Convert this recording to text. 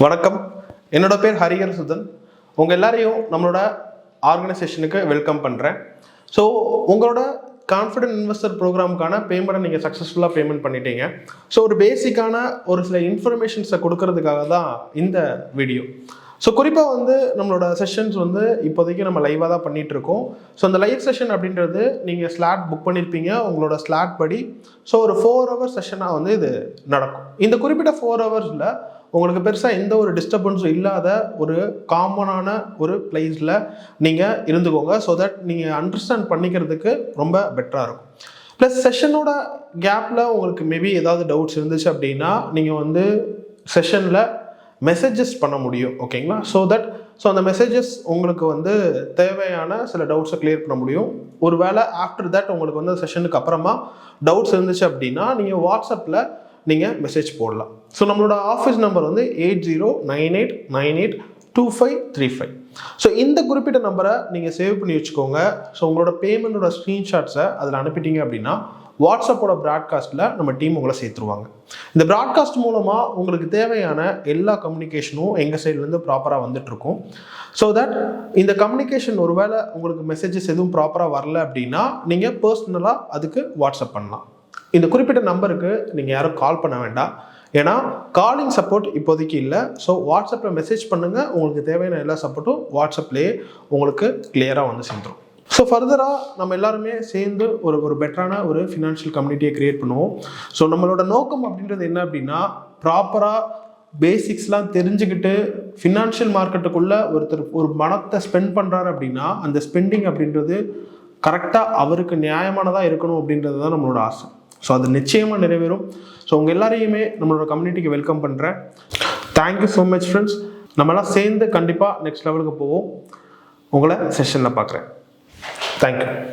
வணக்கம், என்னோட பேர் ஹரிஹர் சுதன். உங்கள் எல்லாரையும் நம்மளோட ஆர்கனைசேஷனுக்கு வெல்கம் பண்ணுறேன். ஸோ உங்களோட கான்ஃபிடென்ட் இன்வெஸ்டர் ப்ரோக்ராமுக்கான பேமெண்ட்டை நீங்கள் சக்ஸஸ்ஃபுல்லாக பேமெண்ட் பண்ணிட்டீங்க. ஸோ ஒரு பேசிக்கான ஒரு சில இன்ஃபர்மேஷன்ஸை கொடுக்கறதுக்காக தான் இந்த வீடியோ. ஸோ குறிப்பாக நம்மளோட செஷன்ஸ் இப்போதைக்கு நம்ம லைவாக தான் பண்ணிகிட்ருக்கோம். ஸோ அந்த லைவ் செஷன் அப்படின்றது நீங்கள் ஸ்லாட் புக் பண்ணியிருப்பீங்க உங்களோட ஸ்லாட் படி. ஸோ ஒரு 4 hour செஷனாக இது நடக்கும். இந்த குறிப்பிட்ட 4 hours உங்களுக்கு பெருசாக எந்த ஒரு டிஸ்டர்பன்ஸும் இல்லாத ஒரு காமனான ஒரு பிளேஸில் நீங்கள் இருந்துக்கோங்க. ஸோ தட் நீங்கள் அண்டர்ஸ்டாண்ட் பண்ணிக்கிறதுக்கு ரொம்ப பெட்டராக இருக்கும். ப்ளஸ் செஷனோட கேப்பில் உங்களுக்கு மேபி ஏதாவது டவுட்ஸ் இருந்துச்சு அப்படின்னா நீங்கள் செஷனில் மெசேஜஸ் பண்ண முடியும். ஓகேங்களா? ஸோ அந்த மெசேஜஸ் உங்களுக்கு தேவையான சில டவுட்ஸை கிளியர் பண்ண முடியும். ஒரு வேளை ஆஃப்டர் தட் உங்களுக்கு செஷனுக்கு அப்புறமா டவுட்ஸ் இருந்துச்சு அப்படின்னா நீங்கள் வாட்ஸ்அப்பில் நீங்கள் மெசேஜ் போடலாம். ஸோ நம்மளோட ஆஃபீஸ் நம்பர் 8098982535. ஸோ இந்த குறிப்பிட்ட நம்பரை நீங்கள் சேவ் பண்ணி வச்சுக்கோங்க. ஸோ உங்களோட பேமெண்ட்டோட ஸ்க்ரீன்ஷாட்ஸை அதில் அனுப்பிட்டீங்க அப்படின்னா வாட்ஸ்அப்போட ப்ராட்காஸ்ட்டில் நம்ம டீம் உங்களை சேர்த்துருவாங்க. இந்த ப்ராட்காஸ்ட் மூலமாக உங்களுக்கு தேவையான எல்லா கம்யூனிகேஷனும் எங்கள் சைட்லேருந்து ப்ராப்பராக வந்துட்டுருக்கும். ஸோ தட் இந்த கம்யூனிகேஷன் ஒரு வேளை உங்களுக்கு மெசேஜஸ் எதுவும் ப்ராப்பராக வரல அப்படின்னா நீங்கள் பர்சனலாக அதுக்கு வாட்ஸ்அப் பண்ணலாம். இந்த குறிப்பிட்ட நம்பருக்கு நீங்கள் யாரும் கால் பண்ண வேண்டாம். ஏன்னா காலிங் சப்போர்ட் இப்போதைக்கு இல்லை. ஸோ வாட்ஸ்அப்பில் மெசேஜ் பண்ணுங்கள். உங்களுக்கு தேவையான எல்லா சப்போர்ட்டும் வாட்ஸ்அப்லேயே உங்களுக்கு கிளியராக சேர்ந்துடும். ஸோ ஃபர்தராக நம்ம எல்லாருமே சேர்ந்து ஒரு பெட்டரான ஒரு ஃபினான்ஷியல் கம்யூனிட்டியை க்ரியேட் பண்ணுவோம். ஸோ நம்மளோட நோக்கம் அப்படின்றது என்ன அப்படின்னா, ப்ராப்பராக பேசிக்ஸ்லாம் தெரிஞ்சுக்கிட்டு ஃபினான்ஷியல் மார்க்கெட்டுக்குள்ளே ஒரு பணத்தை ஸ்பெண்ட் பண்ணுறாரு அப்படின்னா அந்த ஸ்பெண்டிங் அப்படின்றது கரெக்டாக அவருக்கு நியாயமானதாக இருக்கணும் அப்படின்றது தான் நம்மளோட ஆசை. ஸோ அது நிச்சயமாக நிறைவேறும். ஸோ உங்கள் எல்லாரையுமே நம்மளோட கம்யூனிட்டிக்கு வெல்கம் பண்ணுறேன். Thank you so much friends. நம்மளாம் சேர்ந்து கண்டிப்பாக நெக்ஸ்ட் லெவலுக்கு போவோம். உங்களை செஷனில் பார்க்குறேன். தேங்க்யூ.